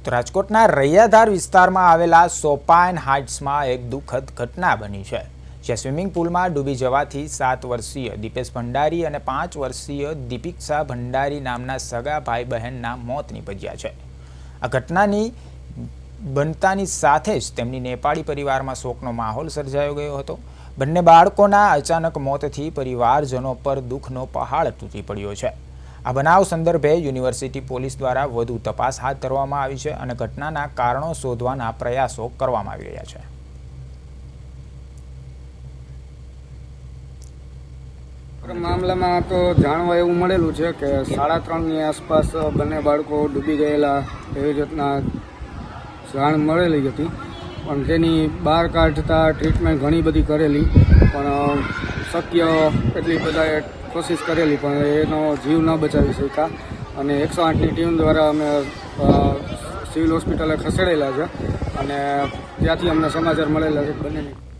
તો રાજકોટના રૈયાધાર વિસ્તારમાં આવેલા સોપાન હાઇટ્સમાં એક દુઃખદ ઘટના બની છે, જ્યાં સ્વિમિંગ પુલમાં ડૂબી જવાથી 7 વર્ષીય દીપેશ ભંડારી અને 5 વર્ષીય દીપિક્ષા ભંડારી નામના સગા ભાઈ બહેનના મોત નીપજ્યા છે। આ ઘટનાની બનતાની સાથે જ તેમની નેપાળી પરિવારમાં શોકનો માહોલ સર્જાયો ગયો હતો। બંને બાળકોના અચાનક મોતથી પરિવારજનો પર દુઃખનો પહાડ તૂટી પડ્યો છે। આ બનાવ સંદર્ભે યુનિવર્સિટી પોલીસ દ્વારા વધુ તપાસ હાથ ધરવામાં આવી છે અને ઘટનાના કારણો શોધવાના પ્રયાસો કરવામાં આવી રહ્યા છે। મામલામાં તો જાણવા એવું મળેલું છે કે 3:30ની આસપાસ બંને બાળકો ડૂબી ગયેલા એવી રીતના જાણ મળેલી હતી, પણ તેની બહાર કાઢતા ટ્રીટમેન્ટ ઘણી બધી કરેલી, પણ શક્ય એટલી બધાએ કોશિશ કરેલી પણ એનો જીવ ન બચાવી શક્યા અને 108ની ટીમ દ્વારા અમે સિવિલ હોસ્પિટલે ખસેડેલા છે અને ત્યાંથી અમને સમાચાર મળેલા છે બંનેની